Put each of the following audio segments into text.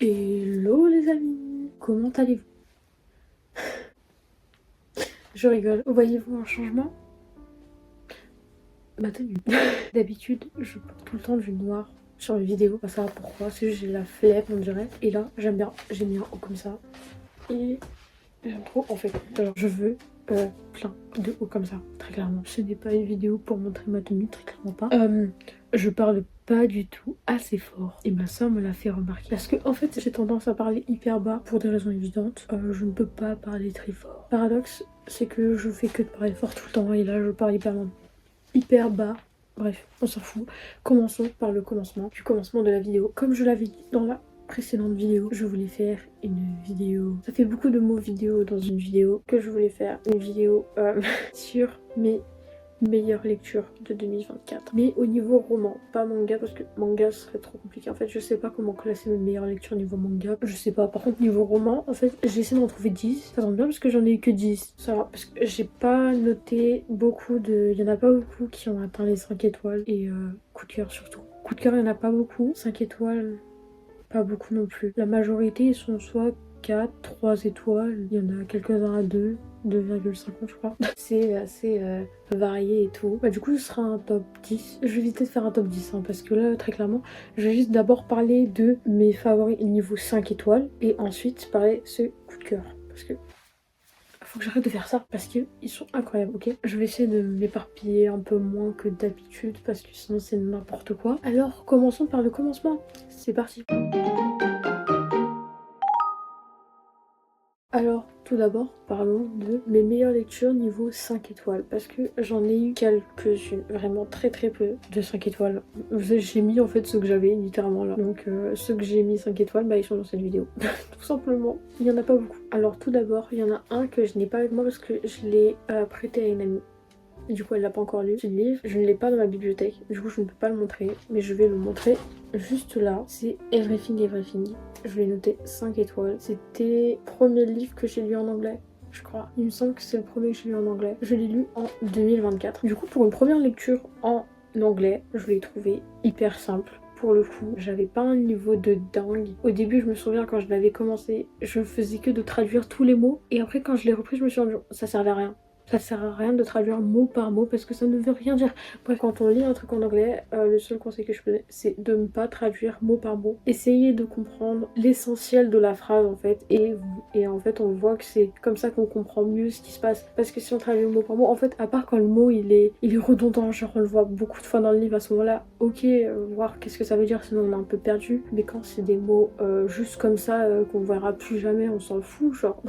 Hello les amis, comment allez-vous? Je rigole, voyez-vous un changement? Ma tenue. D'habitude, je porte tout le temps du noir sur mes vidéos, pas savoir pourquoi, c'est juste j'ai la flemme on dirait. Et là, j'aime bien, j'ai mis un haut comme ça. Et j'aime trop en fait. Alors, je veux plein de hauts comme ça, très clairement. Ce n'est pas une vidéo pour montrer ma tenue, très clairement pas. Je parle pas du tout assez fort et ma soeur me l'a fait remarquer parce que en fait j'ai tendance à parler hyper bas pour des raisons évidentes. Je ne peux pas parler très fort. Paradoxe, c'est que je fais que de parler fort tout le temps et là je parle hyper bas. Bref, on s'en fout. Commençons par le commencement du commencement de la vidéo. Comme je l'avais dit dans la précédente vidéo, je voulais faire une vidéo. Ça fait beaucoup de mots vidéo dans une vidéo que je voulais faire une vidéo sur mes meilleure lecture de 2024. Mais au niveau roman, pas manga, parce que manga serait trop compliqué. En fait, je sais pas comment classer mes meilleures lectures niveau manga. Je sais pas. Par contre, niveau roman, en fait, j'ai essayé d'en trouver 10. Ça tombe bien parce que j'en ai eu que 10. Ça va. Parce que j'ai pas noté beaucoup de... Il y en a pas beaucoup qui ont atteint les 5 étoiles. Et coup de cœur surtout. Coup de cœur, il y en a pas beaucoup. 5 étoiles, pas beaucoup non plus. La majorité, ils sont soit 4, 3 étoiles. Il y en a quelques-uns à 2. 2,50 je crois. C'est assez varié et tout. Bah, du coup, ce sera un top 10. Je vais éviter de faire un top 10 hein, parce que là, très clairement, je vais juste d'abord parler de mes favoris niveau 5 étoiles et ensuite parler ce coup de cœur. Parce que faut que j'arrête de faire ça parce qu'ils sont incroyables, ok? Je vais essayer de m'éparpiller un peu moins que d'habitude parce que sinon c'est n'importe quoi. Alors, commençons par le commencement. C'est parti. Alors, tout d'abord, parlons de mes meilleures lectures niveau 5 étoiles, parce que j'en ai eu quelques-unes, vraiment très très peu de 5 étoiles. J'ai mis en fait ceux que j'avais, littéralement là. Donc ceux que j'ai mis 5 étoiles, bah ils sont dans cette vidéo. Tout simplement, il n'y en a pas beaucoup. Alors tout d'abord, il y en a un que je n'ai pas avec moi parce que je l'ai prêté à une amie. Et du coup, elle l'a pas encore lu. Ce livre, je ne l'ai pas dans ma bibliothèque. Du coup, je ne peux pas le montrer. Mais je vais le montrer juste là. C'est Everything Everything. Je l'ai noté 5 étoiles. C'était le premier livre que j'ai lu en anglais, je crois. Il me semble que c'est le premier que j'ai lu en anglais. Je l'ai lu en 2024. Du coup, pour une première lecture en anglais, je l'ai trouvé hyper simple. Pour le coup, j'avais pas un niveau de dingue. Au début, je me souviens quand je l'avais commencé, je faisais que de traduire tous les mots. Et après, quand je l'ai repris, je me suis rendu compte ça servait à rien. Ça sert à rien de traduire mot par mot parce que ça ne veut rien dire. Bref, quand on lit un truc en anglais, le seul conseil que je peux donner, c'est de ne pas traduire mot par mot. Essayez de comprendre l'essentiel de la phrase en fait. Et en fait, on voit que c'est comme ça qu'on comprend mieux ce qui se passe. Parce que si on traduit mot par mot, en fait, à part quand le mot il est redondant, genre on le voit beaucoup de fois dans le livre à ce moment-là, ok, voir qu'est-ce que ça veut dire, sinon on est un peu perdu. Mais quand c'est des mots juste comme ça, qu'on verra plus jamais, on s'en fout, genre.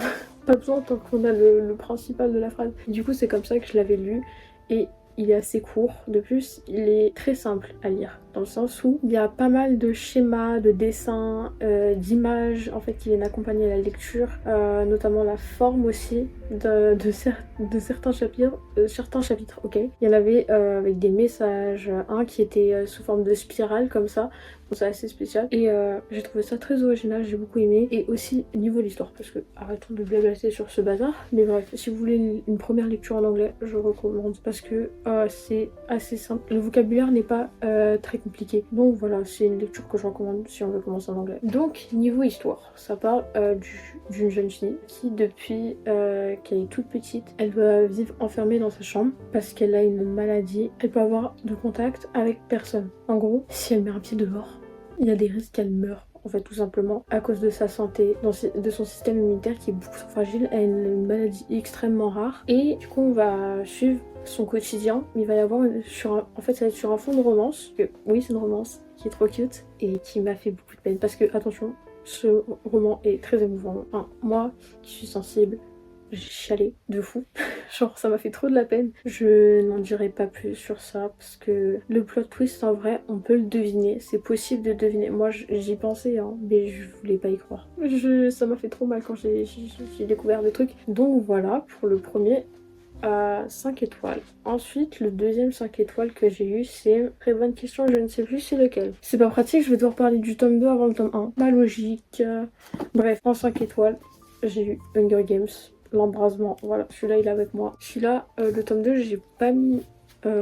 Pas besoin tant qu'on a le principal de la phrase. Du coup, c'est comme ça que je l'avais lu et il est assez court. De plus, il est très simple à lire dans le sens où il y a pas mal de schémas, de dessins, d'images en fait qui viennent accompagner la lecture, notamment la forme aussi de certains chapitres. Ok. Il y en avait avec des messages, un qui était sous forme de spirale comme ça. Donc c'est assez spécial et j'ai trouvé ça très original, j'ai beaucoup aimé. Et aussi niveau de l'histoire, parce que arrêtons de blablater sur ce bazar. Mais bref, si vous voulez une première lecture en anglais, je recommande parce que c'est assez simple. Le vocabulaire n'est pas très compliqué. Donc voilà, c'est une lecture que je recommande si on veut commencer en anglais. Donc niveau histoire, ça parle d'une jeune fille qui depuis qu'elle est toute petite, elle doit vivre enfermée dans sa chambre parce qu'elle a une maladie. Elle peut avoir de contact avec personne. En gros, si elle met un pied dehors, il y a des risques qu'elle meure, en fait, tout simplement, à cause de sa santé, de son système immunitaire qui est beaucoup trop fragile. Elle a une maladie extrêmement rare. Et du coup, on va suivre son quotidien. Il va y avoir, en fait, ça va être sur un fond de romance. Oui, c'est une romance qui est trop cute et qui m'a fait beaucoup de peine. Parce que, attention, ce roman est très émouvant. Enfin, moi, qui suis sensible, j'ai chialé de fou. Genre ça m'a fait trop de la peine. Je n'en dirai pas plus sur ça parce que le plot twist en vrai on peut le deviner. C'est possible de deviner. Moi j'y pensais hein, mais je voulais pas y croire. Ça m'a fait trop mal quand j'ai découvert le truc. Donc voilà pour le premier à 5 étoiles. Ensuite le deuxième 5 étoiles que j'ai eu c'est très bonne question, je ne sais plus c'est lequel. C'est pas pratique, je vais devoir parler du tome 2 avant le tome 1. Ma logique. Bref, en 5 étoiles j'ai eu Hunger Games. L'embrasement, voilà, celui-là il est avec moi. Celui-là, le tome 2, j'ai pas mis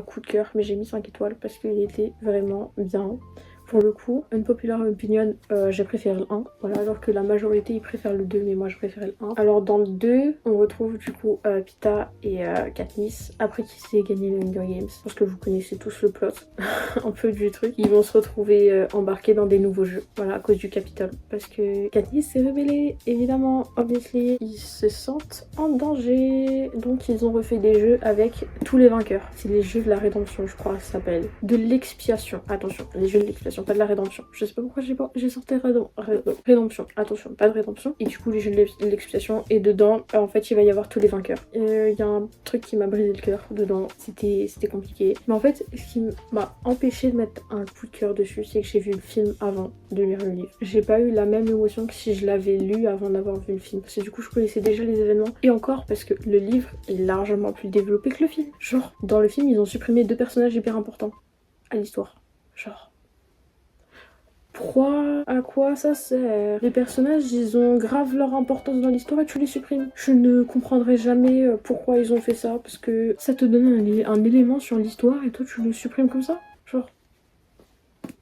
coup de cœur, mais j'ai mis 5 étoiles parce qu'il était vraiment bien. Pour le coup, unpopular opinion, j'ai préféré le 1, voilà, alors que la majorité ils préfèrent le 2, mais moi je préfère le 1. Alors dans le 2, on retrouve du coup Pita et Katniss, après qui s'est gagné le Hunger Games, parce que vous connaissez tous le plot un peu du truc. Ils vont se retrouver embarqués dans des nouveaux jeux, voilà, à cause du Capitole, parce que Katniss s'est rebellée, évidemment, obviously, ils se sentent en danger, donc ils ont refait des jeux avec tous les vainqueurs. C'est les jeux de la rédemption, je crois, ça s'appelle. De l'expiation, attention, les jeux de l'expiation, pas de la rédemption. Je sais pas pourquoi j'ai sorti rédemption, attention, pas de rédemption. Et du coup, les jeux de l'expiation, et dedans, en fait, il va y avoir tous les vainqueurs. Il y a un truc qui m'a brisé le cœur dedans, c'était compliqué. Mais en fait, ce qui m'a empêché de mettre un coup de cœur dessus, c'est que j'ai vu le film avant de lire le livre. J'ai pas eu la même émotion que si je l'avais lu avant d'avoir vu le film. Parce que du coup, je connaissais déjà les événements. Et encore, parce que le livre est largement plus développé que le film. Genre, dans le film, ils ont supprimé 2 personnages hyper importants à l'histoire. Genre... Pourquoi? À quoi ça sert? Les personnages, ils ont grave leur importance dans l'histoire et tu les supprimes. Je ne comprendrai jamais pourquoi ils ont fait ça, parce que ça te donne un élément sur l'histoire et toi tu le supprimes comme ça. Genre...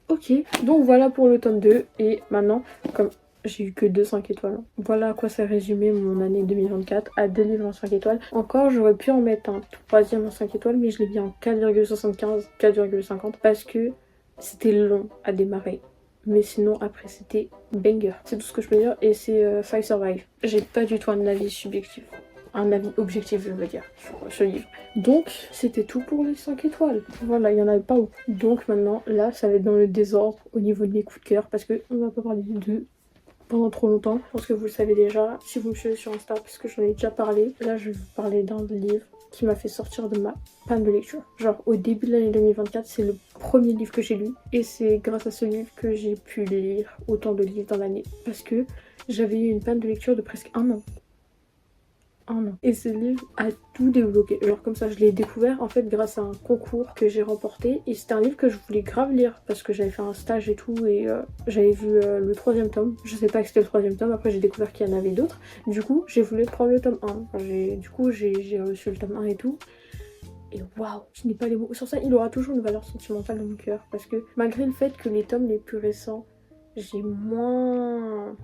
Ok. Donc voilà pour le tome 2. Et maintenant, comme j'ai eu que 2 5 étoiles, voilà à quoi ça résumait mon année 2024, à 2 livres en 5 étoiles. Encore, j'aurais pu en mettre un troisième en 5 étoiles, mais je l'ai mis en 4,75, 4,50 parce que c'était long à démarrer. Mais sinon, après, c'était banger. C'est tout ce que je peux dire. Et c'est Five Survive. J'ai pas du tout un avis subjectif. Un avis objectif, je veux dire, sur ce livre. Donc, c'était tout pour les 5 étoiles. Voilà, il y en avait pas beaucoup. Donc maintenant, là, ça va être dans le désordre au niveau de mes coups de cœur. Parce qu'on va pas parler de pendant trop longtemps. Je pense que vous le savez déjà. Si vous me suivez sur Insta, parce que j'en ai déjà parlé. Là, je vais vous parler d'un livre qui m'a fait sortir de ma panne de lecture. Genre au début de l'année 2024, c'est le premier livre que j'ai lu et c'est grâce à ce livre que j'ai pu lire autant de livres dans l'année parce que j'avais eu une panne de lecture de presque un an. Et ce livre a tout débloqué. Genre comme ça, je l'ai découvert en fait grâce à un concours que j'ai remporté. Et c'était un livre que je voulais grave lire parce que j'avais fait un stage et tout. Et j'avais vu le 3e tome. Je sais pas que c'était le 3e tome. Après, j'ai découvert qu'il y en avait d'autres. Du coup, j'ai voulu prendre le tome 1. Enfin, j'ai reçu le tome 1 et tout. Et waouh, je n'ai pas les mots. Sur ça, il aura toujours une valeur sentimentale dans mon cœur. Parce que malgré le fait que les tomes les plus récents, j'ai moins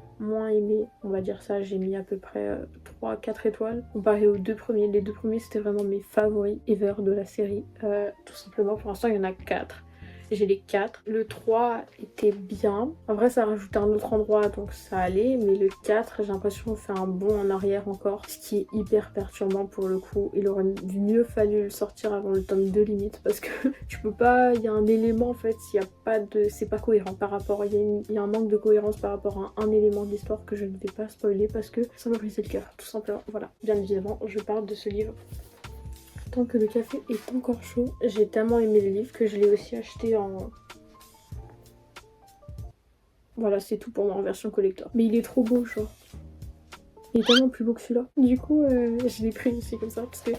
aimé, on va dire ça, j'ai mis à peu près 3-4 étoiles comparé aux 2 premiers. Les 2 premiers c'était vraiment mes favoris ever de la série, tout simplement. Pour l'instant il y en a 4. J'ai les 4. Le 3 était bien. En vrai, ça rajoutait un autre endroit, donc ça allait. Mais le 4, j'ai l'impression qu'on fait un bond en arrière encore. Ce qui est hyper perturbant pour le coup. Il aurait mieux fallu le sortir avant le tome 2 limite. Parce que tu peux pas... Il y a un élément en fait, s'il y a pas de... C'est pas cohérent par rapport... Il y a un manque de cohérence par rapport à un élément de l'histoire que je ne vais pas spoiler parce que ça m'a brisé le cœur, tout simplement. Voilà. Bien évidemment, je parle de ce livre. Tant que le café est encore chaud, j'ai tellement aimé le livre que je l'ai aussi acheté en... Voilà, c'est tout pour moi en version collector. Mais il est trop beau, genre. Il est tellement plus beau que celui-là. Du coup, je l'ai pris aussi comme ça parce que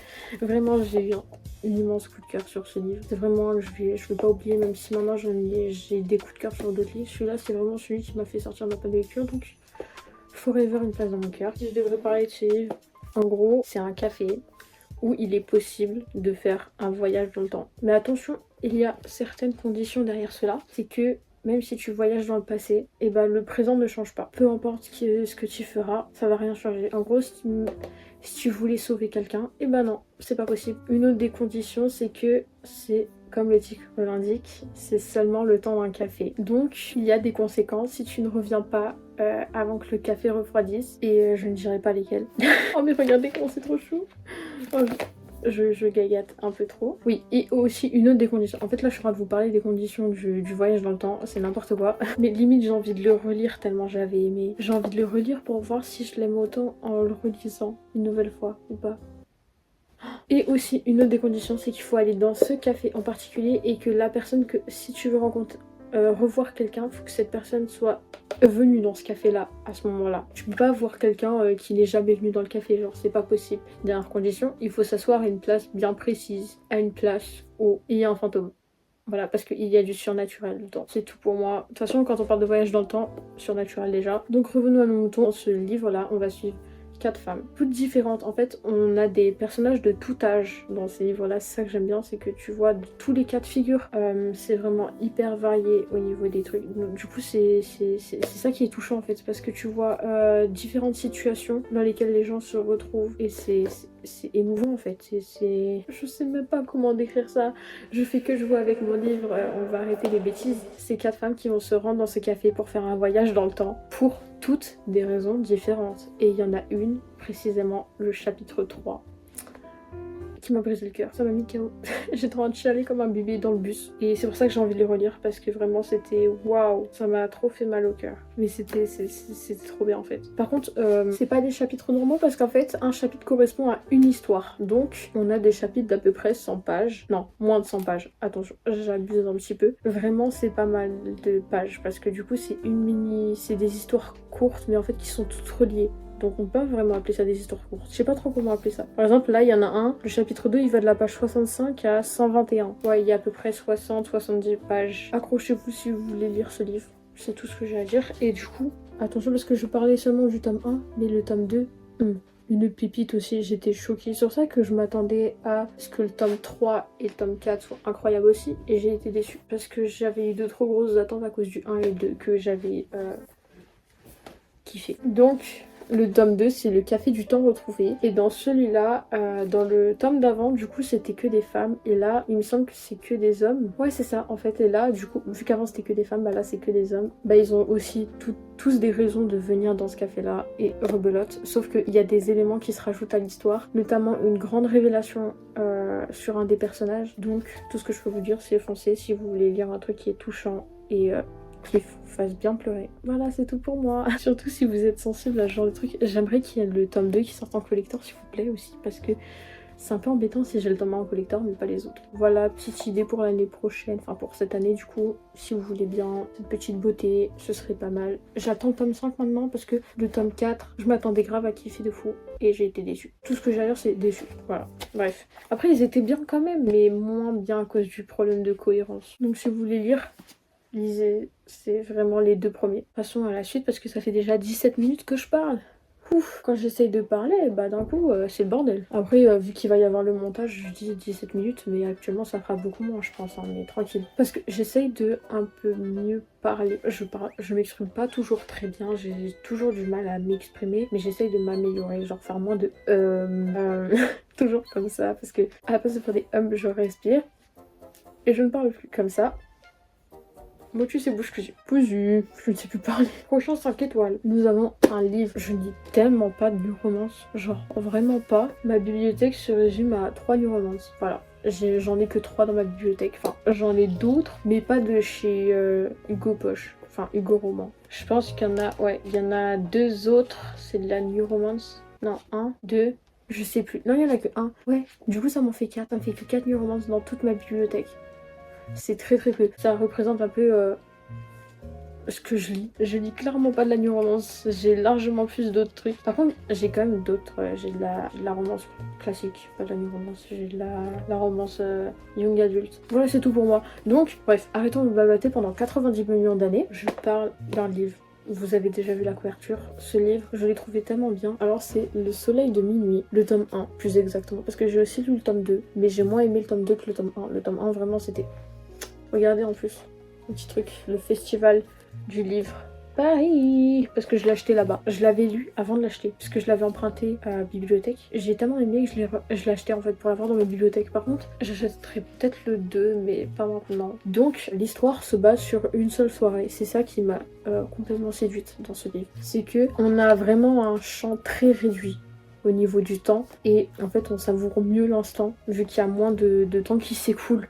vraiment, j'ai eu un immense coup de cœur sur ce livre. C'est vraiment, je vais pas oublier, même si maintenant j'ai des coups de cœur sur d'autres livres. Celui-là, c'est vraiment celui qui m'a fait sortir de ma panne de lecture. Donc, forever une place dans mon cœur. Si je devrais parler de ce livre, en gros, c'est un café où il est possible de faire un voyage dans le temps. Mais attention, il y a certaines conditions derrière cela. C'est que même si tu voyages dans le passé, et ben le présent ne change pas. Peu importe ce que tu feras, ça va rien changer. En gros, si tu voulais sauver quelqu'un, et ben non, c'est pas possible. Une autre des conditions, c'est que c'est... Comme le titre l'indique, c'est seulement le temps d'un café. Donc, il y a des conséquences si tu ne reviens pas avant que le café refroidisse. Et je ne dirai pas lesquelles. Oh mais regardez comment c'est trop chou. Oh, je gagate un peu trop. Oui, et aussi une autre des conditions. En fait là je suis en train de vous parler des conditions du voyage dans le temps. C'est n'importe quoi. Mais limite j'ai envie de le relire tellement j'avais aimé. J'ai envie de le relire pour voir si je l'aime autant en le relisant une nouvelle fois ou pas. Et aussi une autre des conditions, c'est qu'il faut aller dans ce café en particulier et que la personne que si tu veux rencontrer, revoir quelqu'un, il faut que cette personne soit venue dans ce café là à ce moment là. Tu peux pas voir quelqu'un qui n'est jamais venu dans le café, genre c'est pas possible. Dernière condition, il faut s'asseoir à une place bien précise, à une place où il y a un fantôme. Voilà, parce qu'il y a du surnaturel dedans. C'est tout pour moi. De toute façon, quand on parle de voyage dans le temps, surnaturel déjà. Donc revenons à nos moutons. Dans ce livre là, on va suivre 4 femmes, toutes différentes. En fait, on a des personnages de tout âge dans ces livres-là. C'est ça que j'aime bien, c'est que tu vois tous les cas de figure. C'est vraiment hyper varié au niveau des trucs. Donc, du coup, c'est ça qui est touchant en fait, parce que tu vois différentes situations dans lesquelles les gens se retrouvent et c'est émouvant en fait. Je sais même pas comment décrire ça. Je fais que jouer avec mon livre. On va arrêter les bêtises. C'est 4 femmes qui vont se rendre dans ce café pour faire un voyage dans le temps pour toutes des raisons différentes. Et il y en a une, précisément le chapitre 3, qui m'a brisé le cœur. Ça m'a mis KO. J'étais en train de chialer comme un bébé dans le bus. Et c'est pour ça que j'ai envie de le relire, parce que vraiment c'était waouh. Ça m'a trop fait mal au cœur. Mais c'était trop bien en fait. Par contre, c'est pas des chapitres normaux parce qu'en fait, un chapitre correspond à une histoire. Donc, on a des chapitres d'à peu près 100 pages. Non, moins de 100 pages. Attention, j'abuse un petit peu. Vraiment, c'est pas mal de pages parce que du coup, c'est des histoires courtes, mais en fait qui sont toutes reliées. Donc on peut pas vraiment appeler ça des histoires courtes. Je sais pas trop comment appeler ça. Par exemple, là, il y en a un. Le chapitre 2, il va de la page 65 à 121. Ouais, il y a à peu près 60-70 pages. Accrochez-vous si vous voulez lire ce livre. C'est tout ce que j'ai à dire. Et du coup, attention parce que je parlais seulement du tome 1, mais le tome 2, une pépite aussi. J'étais choquée. C'est pour ça que je m'attendais à ce que le tome 3 et le tome 4 soient incroyables aussi. Et j'ai été déçue. Parce que j'avais eu de trop grosses attentes à cause du 1 et le 2 que j'avais kiffé. Donc... le tome 2, c'est le café du temps retrouvé. Et dans celui-là, dans le tome d'avant, du coup, c'était que des femmes. Et là, il me semble que c'est que des hommes. Ouais, c'est ça, en fait. Et là, du coup, vu qu'avant, c'était que des femmes, bah là, c'est que des hommes. Bah, ils ont aussi tous des raisons de venir dans ce café-là et rebelote. Sauf qu'il y a des éléments qui se rajoutent à l'histoire. Notamment une grande révélation sur un des personnages. Donc, tout ce que je peux vous dire, c'est foncez si vous voulez lire un truc qui est touchant et... qui vous fasse bien pleurer. Voilà, c'est tout pour moi. Surtout si vous êtes sensible à ce genre de truc. J'aimerais qu'il y ait le tome 2 qui sorte en collector, s'il vous plaît, aussi. Parce que c'est un peu embêtant si j'ai le tome 1 en collector, mais pas les autres. Voilà, petite idée pour l'année prochaine. Enfin, pour cette année, du coup. Si vous voulez bien cette petite beauté, ce serait pas mal. J'attends le tome 5 maintenant, parce que le tome 4, je m'attendais grave à kiffer de fou. Et j'ai été déçue. Tout ce que j'ai à dire, c'est déçu. Voilà. Bref. Après, ils étaient bien quand même, mais moins bien à cause du problème de cohérence. Donc, si vous voulez lire... lisez, c'est vraiment les 2 premiers. Passons à la suite parce que ça fait déjà 17 minutes que je parle. Ouf, quand j'essaye de parler, bah d'un coup, c'est le bordel. Après, vu qu'il va y avoir le montage, je dis 17 minutes, mais actuellement ça fera beaucoup moins, je pense, hein, mais tranquille. Parce que j'essaye de un peu mieux parler. Je m'exprime pas toujours très bien, j'ai toujours du mal à m'exprimer, mais j'essaye de m'améliorer, genre faire moins de toujours comme ça, parce que à la place de faire des je respire, et je ne parle plus comme ça. Motus et bouche cousue, je ne sais plus parler. Prochain 5 étoiles. Nous avons un livre. Je lis tellement pas de new romance. Genre, vraiment pas. Ma bibliothèque se résume à 3 new romance. Voilà. J'en ai que 3 dans ma bibliothèque. Enfin, j'en ai d'autres, mais pas de chez Hugo Poche. Enfin, Hugo Roman. Je pense qu'il y en a... ouais, il y en a 2 autres. C'est de la new romance. Non, 1, 2... je sais plus. Non, il y en a que 1. Ouais, du coup, ça m'en fait 4. Ça me fait que 4 new romance dans toute ma bibliothèque. C'est très très peu. Ça représente un peu ce que je lis. Je lis clairement pas de la new romance. J'ai largement plus d'autres trucs. Par contre, j'ai quand même d'autres. J'ai de la romance classique. Pas de la new romance. J'ai de la romance young adulte. Voilà, c'est tout pour moi. Donc, bref, arrêtons de babater pendant 90 millions d'années. Je parle d'un livre. Vous avez déjà vu la couverture. Ce livre, je l'ai trouvé tellement bien. Alors c'est Le Soleil de minuit, le tome 1 plus exactement. Parce que j'ai aussi lu le tome 2. Mais j'ai moins aimé le tome 2 que le tome 1. Le tome 1 vraiment c'était... regardez en plus, un petit truc, le festival du livre Paris, parce que je l'ai acheté là-bas. Je l'avais lu avant de l'acheter, puisque je l'avais emprunté à la bibliothèque. J'ai tellement aimé que je l'ai acheté en fait pour l'avoir dans ma bibliothèque. Par contre, j'achèterai peut-être le 2, mais pas maintenant. Donc, l'histoire se base sur une seule soirée. C'est ça qui m'a complètement séduite dans ce livre. C'est que on a vraiment un champ très réduit au niveau du temps, et en fait on savoure mieux l'instant, vu qu'il y a moins de temps qui s'écoule.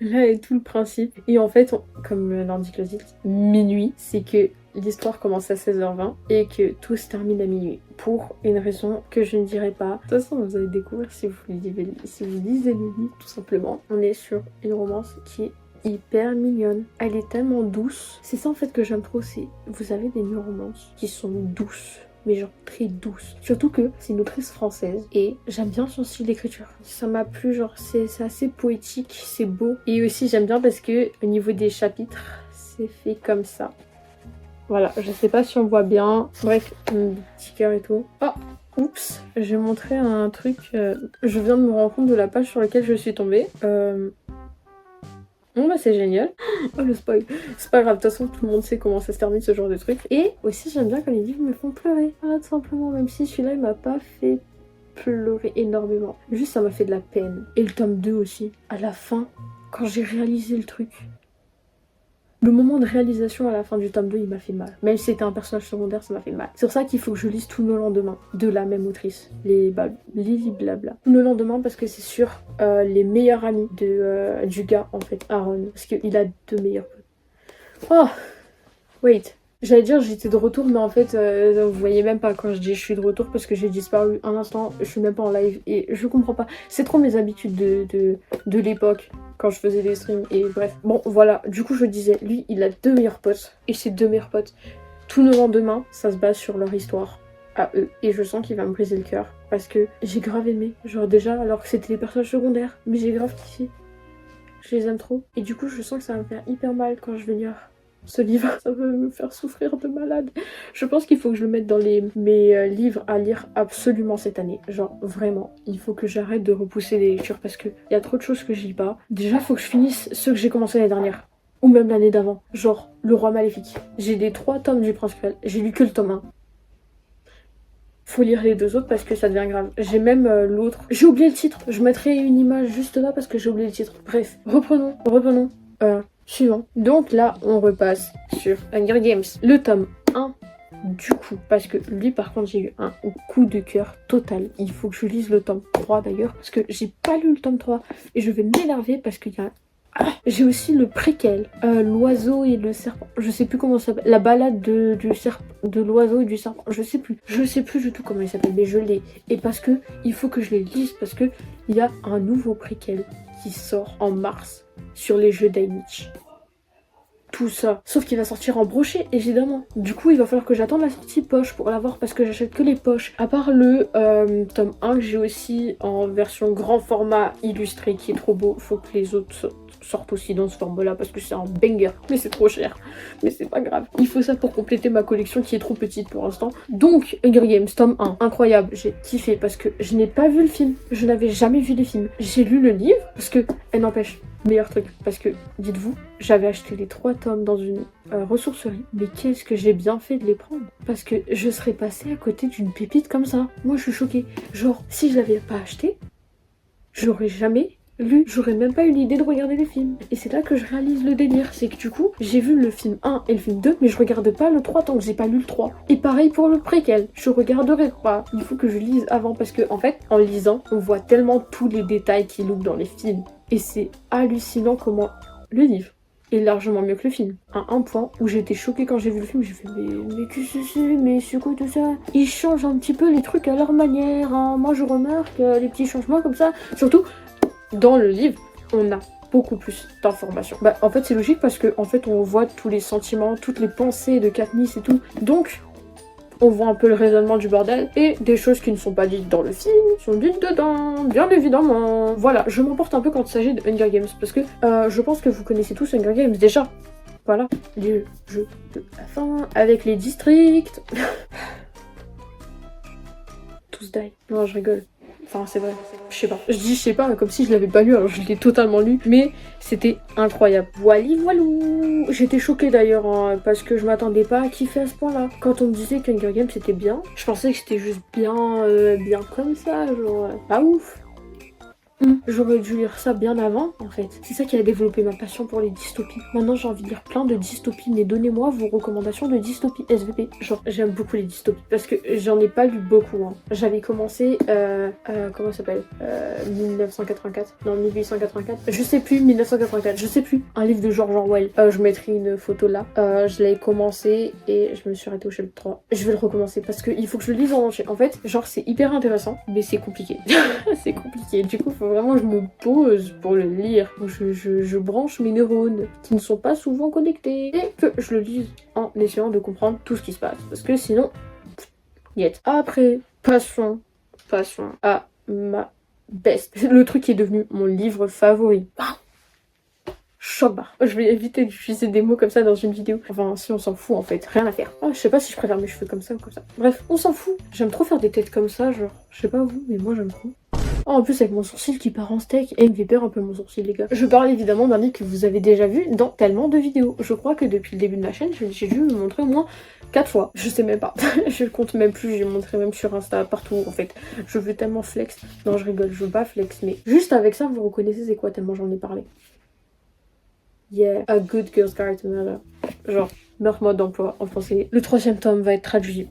Là est tout le principe. Et en fait, comme l'indique le titre, minuit, c'est que l'histoire commence à 16h20 et que tout se termine à minuit. Pour une raison que je ne dirai pas. De toute façon, vous allez découvrir si vous lisez le livre, tout simplement. On est sur une romance qui est hyper mignonne. Elle est tellement douce. C'est ça en fait que j'aime trop, c'est... vous avez des new romances qui sont douces, mais genre très douce. Surtout que c'est une autrice française et j'aime bien son style d'écriture. Ça m'a plu, genre c'est assez poétique, c'est beau. Et aussi j'aime bien parce que au niveau des chapitres, c'est fait comme ça. Voilà, je sais pas si on voit bien. Bref, des petits cœurs et tout. Oh, oups, j'ai montré un truc. Je viens de me rendre compte de la page sur laquelle je suis tombée. Bon bah c'est génial. Oh le spoil. C'est pas grave, de toute façon tout le monde sait comment ça se termine ce genre de truc. Et aussi j'aime bien quand les livres me font pleurer. Voilà, tout simplement, même si celui-là il m'a pas fait pleurer énormément. Juste ça m'a fait de la peine. Et le tome 2 aussi. À la fin, quand j'ai réalisé le truc. Le moment de réalisation à la fin du tome 2, il m'a fait mal. Même si c'était un personnage secondaire, ça m'a fait mal. C'est pour ça qu'il faut que je lise Tous nos lendemains, de la même autrice. Lily Blabla. Tous nos lendemains, parce que c'est sur les meilleurs amis du gars, en fait, Aaron. Parce qu'il a 2 meilleurs potes. Oh, wait. J'allais dire j'étais de retour, mais en fait, vous voyez même pas quand je dis je suis de retour parce que j'ai disparu un instant, je suis même pas en live et je comprends pas. C'est trop mes habitudes de l'époque quand je faisais des streams et bref. Bon, voilà, du coup, je disais, lui, il a 2 meilleurs potes et ces 2 meilleurs potes, tous nos lendemains, ça se base sur leur histoire à eux et je sens qu'il va me briser le cœur parce que j'ai grave aimé. Genre, déjà, alors que c'était des personnages secondaires, mais j'ai grave kiffé. Je les aime trop et du coup, je sens que ça va me faire hyper mal quand je vais lire ce livre, ça va me faire souffrir de malade. Je pense qu'il faut que je le mette dans mes livres à lire absolument cette année. Genre vraiment, il faut que j'arrête de repousser les lectures parce qu'il y a trop de choses que je lis pas. Déjà, il faut que je finisse ceux que j'ai commencé l'année dernière. Ou même l'année d'avant. Genre Le Roi Maléfique. J'ai les 3 tomes du Prince Cruel. J'ai lu que le tome 1. Faut lire les 2 autres parce que ça devient grave. J'ai même l'autre. J'ai oublié le titre. Je mettrai une image juste là parce que j'ai oublié le titre. Bref, reprenons. Suivant. Donc là, on repasse sur Hunger Games. Le tome 1, du coup, parce que lui, par contre, j'ai eu un coup de cœur total. Il faut que je lise le tome 3 d'ailleurs, parce que j'ai pas lu le tome 3 et je vais m'énerver parce qu'il y a... j'ai aussi le préquel, l'oiseau et le serpent. Je sais plus comment ça s'appelle. La balade de l'oiseau et du serpent. Je sais plus. Je sais plus du tout comment il s'appelle, mais je l'ai. Et parce que il faut que je les lise, parce que il y a un nouveau préquel qui sort en mars sur les jeux d'Ainich. Tout ça. Sauf qu'il va sortir en brochet, évidemment. Du coup, il va falloir que j'attende la sortie poche pour l'avoir parce que j'achète que les poches. À part le tome 1 que j'ai aussi en version grand format illustré qui est trop beau. Faut que les autres sortent aussi dans ce format-là parce que c'est un banger. Mais c'est trop cher. Mais c'est pas grave. Il faut ça pour compléter ma collection qui est trop petite pour l'instant. Donc, Hunger Games, tome 1. Incroyable. J'ai kiffé parce que je n'ai pas vu le film. Je n'avais jamais vu les films. J'ai lu le livre parce que, elle n'empêche, meilleur truc, parce que, dites-vous, j'avais acheté les 3 tomes dans une ressourcerie, mais qu'est-ce que j'ai bien fait de les prendre. Parce que je serais passée à côté d'une pépite comme ça. Moi, je suis choquée. Genre, si je l'avais pas acheté, j'aurais jamais lu, j'aurais même pas eu l'idée de regarder les films. Et c'est là que je réalise le délire, c'est que du coup, j'ai vu le film 1 et le film 2, mais je regarde pas le 3 tant que j'ai pas lu le 3. Et pareil pour le préquel, je regarderai pas. Il faut que je lise avant, parce que en fait, en lisant, on voit tellement tous les détails qui loupent dans les films. Et c'est hallucinant comment le livre est largement mieux que le film. À un point où j'étais choquée quand j'ai vu le film, j'ai fait mais qu'est-ce que c'est, mais c'est quoi tout ça? Ils changent un petit peu les trucs à leur manière, hein. Moi je remarque les petits changements comme ça. Surtout, dans le livre, on a beaucoup plus d'informations. Bah en fait c'est logique parce que en fait on voit tous les sentiments, toutes les pensées de Katniss et tout. Donc on voit un peu le raisonnement du bordel et des choses qui ne sont pas dites dans le film sont dites dedans, bien évidemment. Voilà, je m'emporte un peu quand il s'agit de Hunger Games parce que je pense que vous connaissez tous Hunger Games déjà. Voilà, les jeux de la fin avec les districts. Tous die. Non, je rigole. Enfin, c'est vrai. Je sais pas. Je dis je sais pas comme si je l'avais pas lu, alors je l'ai totalement lu. Mais c'était incroyable. Voilou. J'étais choquée d'ailleurs, hein, parce que je m'attendais pas à kiffer à ce point-là. Quand on me disait qu'Hunger Games c'était bien, je pensais que c'était juste bien, bien comme ça, genre pas ouf. J'aurais dû lire ça bien avant, en fait. C'est ça qui a développé ma passion pour les dystopies. Maintenant, j'ai envie de lire plein de dystopies, mais donnez-moi vos recommandations de dystopies SVP. Genre, j'aime beaucoup les dystopies, parce que j'en ai pas lu beaucoup, hein. J'avais commencé, comment ça s'appelle 1984 Non, 1884. Je sais plus, 1984, je sais plus. Un livre de George Orwell. Je mettrai une photo là. Je l'avais commencé et je me suis arrêtée au chapitre 3. Je vais le recommencer, parce qu'il faut que je le lise en entier. En fait, genre, c'est hyper intéressant, mais c'est compliqué. C'est compliqué. Du coup, faut vraiment que je me pose pour le lire. Je branche mes neurones qui ne sont pas souvent connectés et que je le lise en essayant de comprendre tout ce qui se passe. Parce que sinon, niet. Après, passons à ma best. Le truc qui est devenu mon livre favori. choc barre. Je vais éviter d'utiliser des mots comme ça dans une vidéo. Enfin, si on s'en fout en fait, rien à faire. Ah, je sais pas si je préfère mes cheveux comme ça ou comme ça. Bref, on s'en fout. J'aime trop faire des têtes comme ça, genre, je sais pas vous, mais moi j'aime trop. Oh, en plus avec mon sourcil qui part en steak, et il me fait peur un peu mon sourcil les gars. Je parle évidemment d'un livre que vous avez déjà vu dans tellement de vidéos. Je crois que depuis le début de ma chaîne, j'ai dû le montrer au moins 4 fois. Je sais même pas. Je compte même plus, j'ai montré même sur Insta, partout en fait. Je veux tellement flex. Non je rigole, je veux pas flex, mais juste avec ça vous reconnaissez c'est quoi tellement j'en ai parlé. Yeah, A Good Girl's Guide to Murder. Genre, meurtre mode d'emploi en français. Le 3e tome va être traduit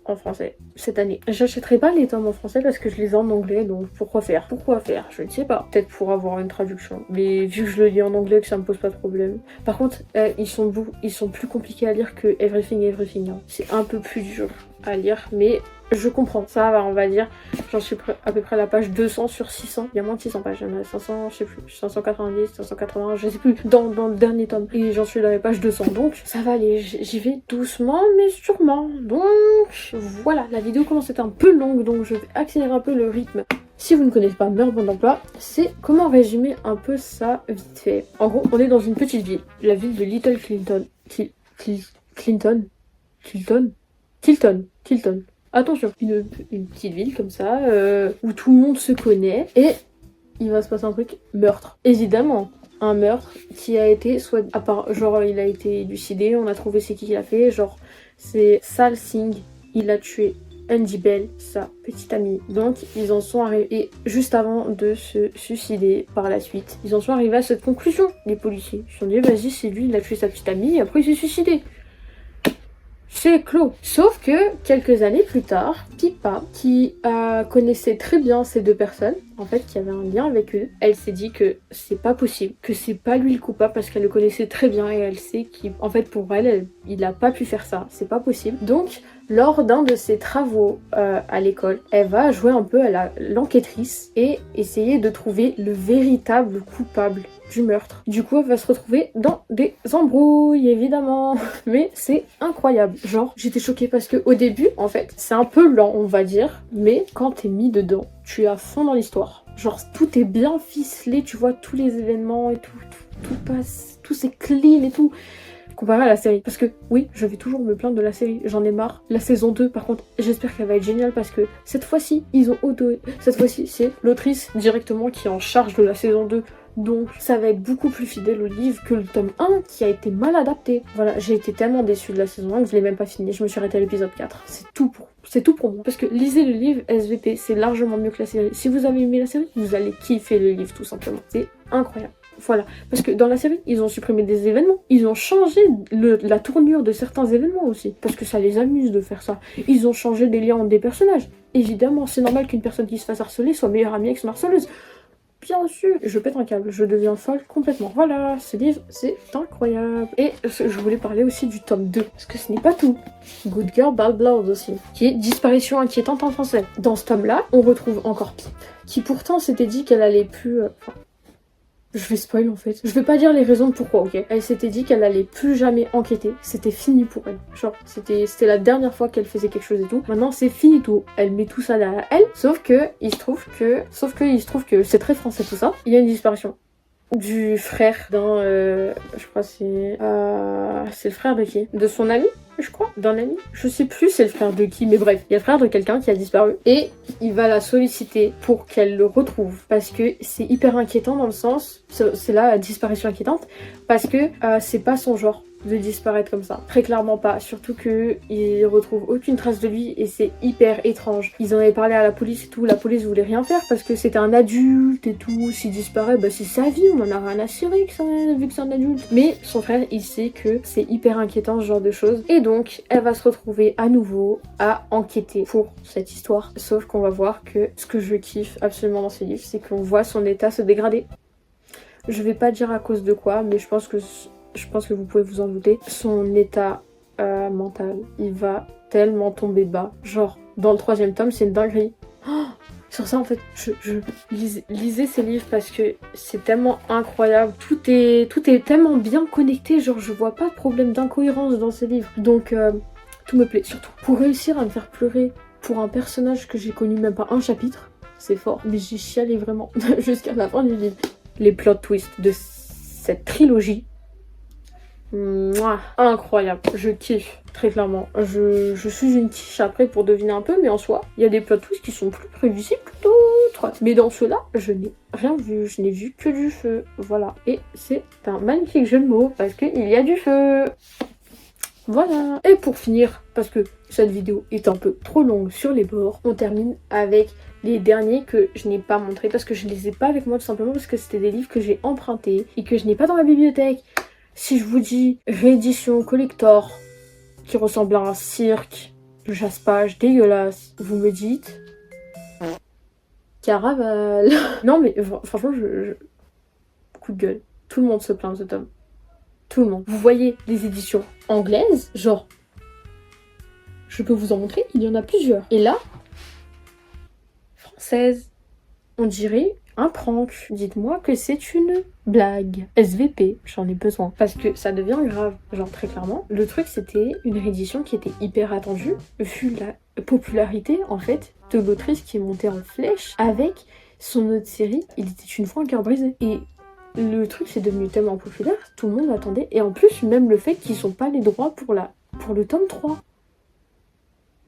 en français cette année. J'achèterai pas les tomes en français parce que je les ai en anglais, donc pourquoi faire? Pourquoi faire? Je ne sais pas. Peut-être pour avoir une traduction. Mais vu que je le lis en anglais, que ça me pose pas de problème. Par contre, ils sont plus compliqués à lire que Everything Everything. Hein. C'est un peu plus dur à lire, mais je comprends. Ça va, on va dire. J'en suis à peu près à la page 200 sur 600. Il y a moins de 600 pages. Il y en a 500, je sais plus. 590, 580, je sais plus. Dans le dernier tome. Et j'en suis à la page 200. Donc, ça va aller. J'y vais doucement, mais sûrement. Donc, voilà. La vidéo commence à être un peu longue, donc je vais accélérer un peu le rythme. Si vous ne connaissez pas Meurtre mode d'emploi, c'est comment résumer un peu ça vite fait. En gros, on est dans une petite ville. La ville de Little Clinton. Tilton. Attention, une petite ville comme ça, où tout le monde se connaît, et il va se passer un truc, meurtre. Évidemment, un meurtre qui a été, soit, à part, genre il a été élucidé, on a trouvé c'est qui l'a fait, genre c'est Sal Singh, il a tué Angie Bell, sa petite amie. Donc ils en sont arrivés, et juste avant de se suicider par la suite, ils en sont arrivés à cette conclusion, les policiers. Ils se sont dit vas-y c'est lui, il a tué sa petite amie, et après il s'est suicidé. C'est clos. Sauf que quelques années plus tard, Pippa, qui connaissait très bien ces deux personnes, en fait, qui avait un lien avec eux, elle s'est dit que c'est pas possible, que c'est pas lui le coupable parce qu'elle le connaissait très bien et elle sait qu'en fait pour elle, il a pas pu faire ça, c'est pas possible. Donc, lors d'un de ses travaux à l'école, elle va jouer un peu à l'enquêtrice et essayer de trouver le véritable coupable du meurtre. Du coup, elle va se retrouver dans des embrouilles, évidemment. Mais c'est incroyable. Genre, j'étais choquée parce que au début, en fait, c'est un peu lent, on va dire. Mais quand t'es mis dedans, tu es à fond dans l'histoire. Genre, tout est bien ficelé, tu vois tous les événements et tout passe, tout c'est clean et tout. Comparé à la série. Parce que oui, je vais toujours me plaindre de la série, j'en ai marre. La saison 2, par contre, j'espère qu'elle va être géniale parce que cette fois-ci, cette fois-ci, c'est l'autrice directement qui est en charge de la saison 2. Donc ça va être beaucoup plus fidèle au livre que le tome 1 qui a été mal adapté. Voilà, j'ai été tellement déçue de la saison 1 que je l'ai même pas fini. Je me suis arrêtée à l'épisode 4. C'est tout pour moi. Parce que lisez le livre SVP, c'est largement mieux que la série. Si vous avez aimé la série, vous allez kiffer le livre tout simplement. C'est incroyable. Voilà, parce que dans la série, ils ont supprimé des événements, ils ont changé la tournure de certains événements aussi, parce que ça les amuse de faire ça. Ils ont changé des liens entre des personnages. Évidemment, c'est normal qu'une personne qui se fasse harceler soit meilleure amie avec son harceleuse. Bien sûr, je pète un câble, je deviens folle complètement. Voilà, ce livre, c'est incroyable. Et je voulais parler aussi du tome 2, parce que ce n'est pas tout. Good Girl, Bad Blood aussi, qui est Disparition inquiétante en français. Dans ce tome-là, on retrouve encore Pip, qui pourtant s'était dit qu'elle allait plus... Je vais spoil en fait. Je vais pas dire les raisons de pourquoi, ok. Elle s'était dit qu'elle allait plus jamais enquêter. C'était fini pour elle. Genre, c'était la dernière fois qu'elle faisait quelque chose et tout. Maintenant, c'est fini tout. Elle met tout ça derrière elle. Sauf que, il se trouve que c'est très français tout ça. Il y a une disparition du frère d'un... je crois c'est le frère de qui? De son ami, je crois, d'un ami. Je sais plus c'est le frère de qui, mais bref, il y a le frère de quelqu'un qui a disparu. Et il va la solliciter pour qu'elle le retrouve. Parce que c'est hyper inquiétant dans le sens... C'est là la disparition inquiétante. Parce que c'est pas son genre de disparaître comme ça. Très clairement pas. Surtout qu'ils retrouvent aucune trace de lui et c'est hyper étrange. Ils en avaient parlé à la police et tout. La police voulait rien faire parce que c'était un adulte et tout. S'il disparaît, bah c'est sa vie. On en a rien à cirer vu que c'est un adulte. Mais son frère, il sait que c'est hyper inquiétant ce genre de choses. Et donc, elle va se retrouver à nouveau à enquêter pour cette histoire. Sauf qu'on va voir que ce que je kiffe absolument dans ce livre, c'est qu'on voit son état se dégrader. Je vais pas dire à cause de quoi, mais je pense que vous pouvez vous en douter. Son état mental, il va tellement tomber bas. Genre, dans le 3e tome, c'est une dinguerie. Oh, sur ça, en fait, lisez ces livres parce que c'est tellement incroyable. Tout est tellement bien connecté. Genre, je vois pas de problème d'incohérence dans ces livres. Donc, tout me plaît. Surtout, pour réussir à me faire pleurer pour un personnage que j'ai connu même pas un chapitre, c'est fort. Mais j'ai chialé vraiment jusqu'à la fin du livre. Les plot twists de cette trilogie. Mouah, incroyable, je kiffe, très clairement. Je suis une quiche après pour deviner un peu, mais en soi, il y a des plot twists qui sont plus prévisibles que d'autres. Mais dans ceux-là, je n'ai rien vu, je n'ai vu que du feu, voilà. Et c'est un magnifique jeu de mots, parce qu'il y a du feu. Voilà. Et pour finir, parce que cette vidéo est un peu trop longue sur les bords, on termine avec les derniers que je n'ai pas montrés, parce que je ne les ai pas avec moi tout simplement, parce que c'était des livres que j'ai empruntés et que je n'ai pas dans ma bibliothèque. Si je vous dis réédition collector qui ressemble à un cirque, le jaspage dégueulasse, vous me dites Caraval. Non mais franchement, coup de gueule. Tout le monde se plaint de ce tome. Tout le monde. Vous voyez les éditions anglaises, genre, je peux vous en montrer, il y en a plusieurs. Et là, française, on dirait un prank. Dites-moi que c'est une blague. SVP, j'en ai besoin. Parce que ça devient grave. Genre très clairement. Le truc c'était une réédition qui était hyper attendue. Vu la popularité en fait de l'autrice qui est montée en flèche avec son autre série, Il était une fois un cœur brisé. Et le truc c'est devenu tellement populaire, tout le monde attendait. Et en plus même le fait qu'ils n'ont pas les droits pour le tome 3.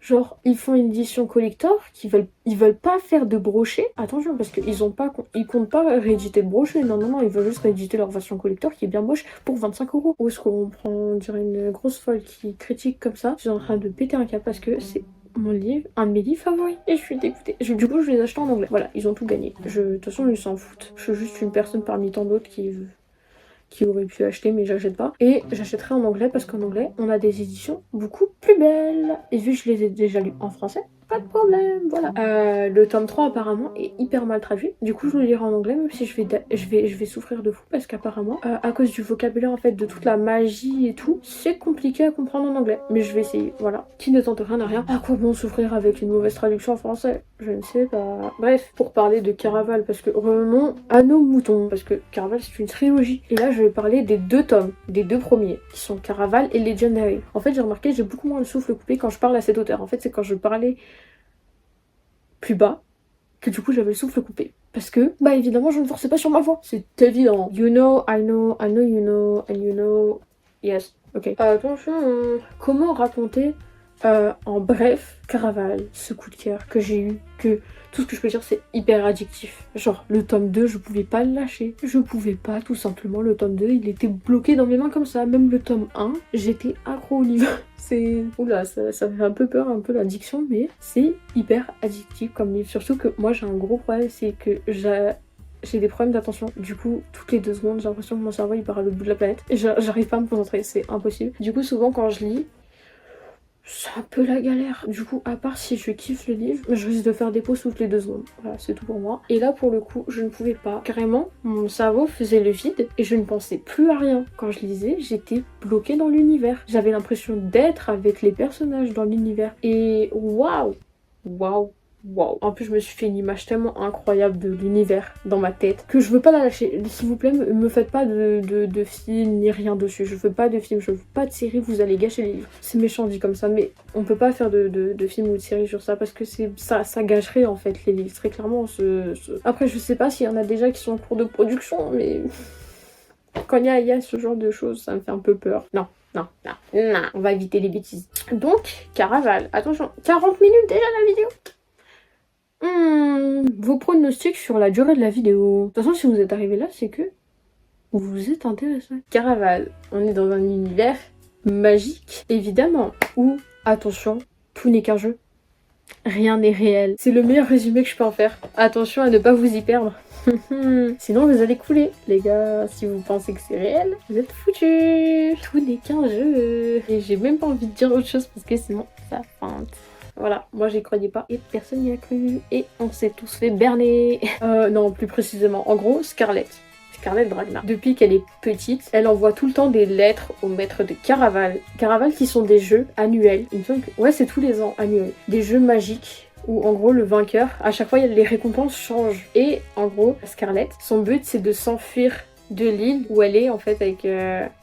Genre, ils font une édition collector, ils veulent pas faire de brochet. Attention, parce ils comptent pas rééditer le brochet. Non, ils veulent juste rééditer leur version collector qui est bien moche pour 25 €. Où est-ce qu'on prend, on dirait une grosse folle qui critique comme ça. Je suis en train de péter un câble parce que c'est mon livre, un de mes livres favoris. Et je suis dégoûtée. Du coup, je les achète en anglais. Voilà, ils ont tout gagné. De toute façon, ils s'en foutent. Je suis juste une personne parmi tant d'autres qui aurait pu acheter mais j'achète pas. Et j'achèterai en anglais parce qu'en anglais on a des éditions beaucoup plus belles. Et vu que je les ai déjà lues en français, pas de problème, voilà. Le tome 3 apparemment est hyper mal traduit. Du coup je le lirai en anglais même si je vais souffrir de fou parce qu'apparemment à cause du vocabulaire en fait de toute la magie et tout, c'est compliqué à comprendre en anglais. Mais je vais essayer, voilà. Qui ne tente rien n'a rien. À quoi bon souffrir avec une mauvaise traduction en français? Je ne sais pas. Bref, pour parler de Caraval, parce que revenons à nos moutons, parce que Caraval c'est une trilogie. Et là je vais parler des 2 tomes, des 2 premiers, qui sont Caraval et Legendary. En fait j'ai remarqué j'ai beaucoup moins le souffle coupé quand je parle à cet auteur. En fait c'est quand je parlais plus bas que du coup j'avais le souffle coupé. Parce que, bah évidemment je ne forçais pas sur ma voix. C'est évident. You know, I know you know, and you know, yes. Ok. Attention, comment raconter en bref, Caraval, ce coup de cœur que j'ai eu, que tout ce que je peux dire c'est hyper addictif. Genre le tome 2 je pouvais pas le lâcher. Je pouvais pas tout simplement, le tome 2 il était bloqué dans mes mains comme ça. Même le tome 1 j'étais accro au livre. C'est... Oula, ça me fait un peu peur, un peu l'addiction, mais c'est hyper addictif comme livre. Surtout que moi j'ai un gros problème, c'est que j'ai des problèmes d'attention. Du coup, toutes les 2 secondes, j'ai l'impression que mon cerveau il part à l'autre bout de la planète. Et j'arrive pas à me concentrer, c'est impossible. Du coup, souvent quand je lis, c'est un peu la galère. Du coup, à part si je kiffe le livre, je risque de faire des pauses toutes les 2 secondes. Voilà, c'est tout pour moi. Et là, pour le coup, je ne pouvais pas. Carrément, mon cerveau faisait le vide et je ne pensais plus à rien. Quand je lisais, j'étais bloquée dans l'univers. J'avais l'impression d'être avec les personnages dans l'univers. Et waouh! Waouh. En plus, je me suis fait une image tellement incroyable de l'univers dans ma tête que je veux pas la lâcher. S'il vous plaît, me faites pas de film ni rien dessus. Je veux pas de film, je veux pas de série, vous allez gâcher les livres. C'est méchant dit comme ça, mais on peut pas faire de film ou de série sur ça parce que ça gâcherait en fait les livres. Très clairement, Après, je sais pas s'il y en a déjà qui sont en cours de production, mais quand il y a ce genre de choses, ça me fait un peu peur. Non, on va éviter les bêtises. Donc, Caraval, attention, 40 minutes déjà la vidéo. Vos pronostics sur la durée de la vidéo. De toute façon, si vous êtes arrivé là, c'est que vous vous êtes intéressé. Caraval, on est dans un univers magique, évidemment, où, attention, tout n'est qu'un jeu. Rien n'est réel. C'est le meilleur résumé que je peux en faire. Attention à ne pas vous y perdre. Sinon, vous allez couler. Les gars, si vous pensez que c'est réel, vous êtes foutus. Tout n'est qu'un jeu. Et j'ai même pas envie de dire autre chose parce que sinon, ça feinte. Voilà, moi j'y croyais pas et personne n'y a cru et on s'est tous fait berner. Non, plus précisément, en gros, Scarlett Dragna. Depuis qu'elle est petite, elle envoie tout le temps des lettres au maître de Caraval. Caraval qui sont des jeux annuels. Il me semble que... Ouais, c'est tous les ans, annuels. Des jeux magiques où en gros le vainqueur, à chaque fois les récompenses changent. Et en gros, Scarlett, son but c'est de s'enfuir de l'île où elle est en fait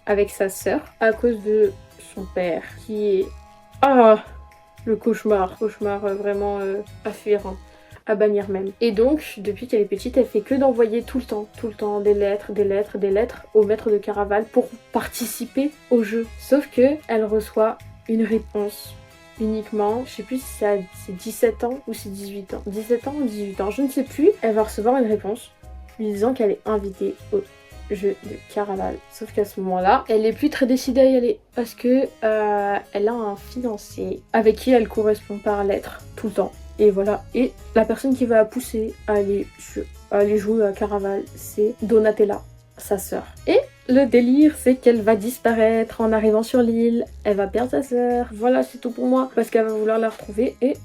avec sa sœur à cause de son père qui est... Ah, le cauchemar vraiment à fuir. Hein. à bannir même. Et donc, depuis qu'elle est petite, elle fait que d'envoyer tout le temps, des lettres au maître de Caraval pour participer au jeu. Sauf que elle reçoit une réponse uniquement, je sais plus si c'est 17 ans ou c'est 18 ans. 17 ans ou 18 ans, je ne sais plus. Elle va recevoir une réponse lui disant qu'elle est invitée au jeu de Caraval. Sauf qu'à ce moment-là, elle est plus très décidée à y aller parce que elle a un fiancé avec qui elle correspond par lettre tout le temps. Et voilà. Et la personne qui va la pousser à aller jouer à Caraval, c'est Donatella, sa sœur. Et le délire, c'est qu'elle va disparaître en arrivant sur l'île. Elle va perdre sa sœur. Voilà, c'est tout pour moi. Parce qu'elle va vouloir la retrouver et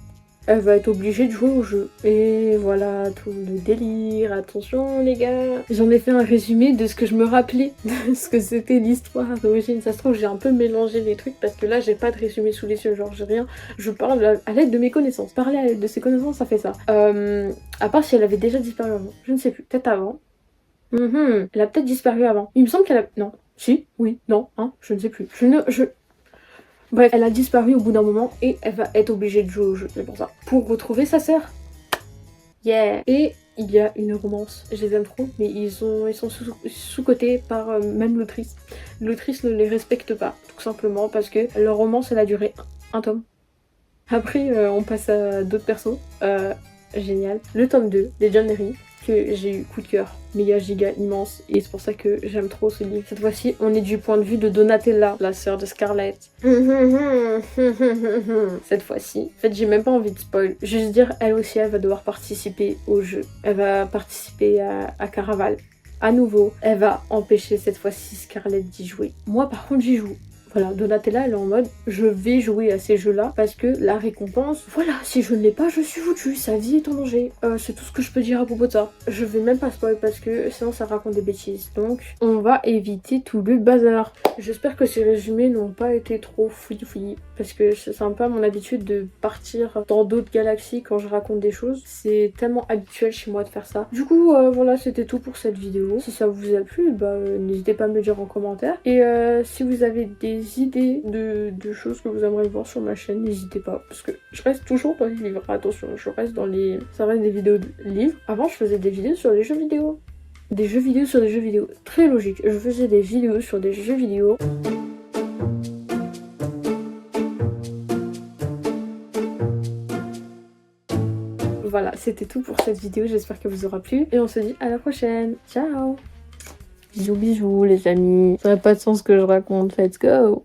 elle va être obligée de jouer au jeu. Et voilà, tout le délire. Attention les gars. J'en ai fait un résumé de ce que je me rappelais, de ce que c'était l'histoire d'origine. Ça se trouve, j'ai un peu mélangé les trucs parce que là, j'ai pas de résumé sous les yeux. Genre, j'ai rien. Je parle à l'aide de mes connaissances. Parler à l'aide de ses connaissances, ça fait ça. À part si elle avait déjà disparu avant. Je ne sais plus. Peut-être avant. Elle a peut-être disparu avant. Il me semble qu'elle a... Non. Si. Oui. Non. Hein. Je ne sais plus. Bref, elle a disparu au bout d'un moment et elle va être obligée de jouer au jeu, c'est pour ça. Pour retrouver sa sœur. Yeah. Et il y a une romance. Je les aime trop, mais ils sont sous-cotés par même l'autrice. L'autrice ne les respecte pas, tout simplement, parce que leur romance, elle a duré un tome. Après, on passe à d'autres persos. Génial. Le tome 2, des John Henry, que j'ai eu coup de cœur, méga giga immense, et c'est pour ça que j'aime trop ce livre. Cette fois-ci, on est du point de vue de Donatella, la sœur de Scarlett. Cette fois-ci, en fait, j'ai même pas envie de spoil. Juste dire, elle aussi, elle va devoir participer au jeu. Elle va participer à Caraval. À nouveau, elle va empêcher cette fois-ci Scarlett d'y jouer. Moi, par contre, j'y joue. Voilà, Donatella, elle est en mode, je vais jouer à ces jeux-là parce que la récompense, voilà, si je ne l'ai pas, je suis foutue, sa vie est en danger. C'est tout ce que je peux dire à propos de ça. Je vais même pas spoil parce que sinon ça raconte des bêtises. Donc, on va éviter tout le bazar. J'espère que ces résumés n'ont pas été trop fouillis parce que c'est un peu mon habitude de partir dans d'autres galaxies quand je raconte des choses. C'est tellement habituel chez moi de faire ça. Du coup, voilà, c'était tout pour cette vidéo. Si ça vous a plu, n'hésitez pas à me le dire en commentaire. Et si vous avez des idées de choses que vous aimeriez voir sur ma chaîne, n'hésitez pas, parce que je reste toujours dans les livres, attention, je reste dans les... ça reste des vidéos de livres. Avant, je faisais des vidéos sur les jeux vidéo. Des jeux vidéo sur des jeux vidéo. Très logique, je faisais des vidéos sur des jeux vidéo. Voilà, c'était tout pour cette vidéo, j'espère qu'elle vous aura plu, et on se dit à la prochaine. Ciao! Bisous bisous les amis, ça n'a pas de sens ce que je raconte, let's go!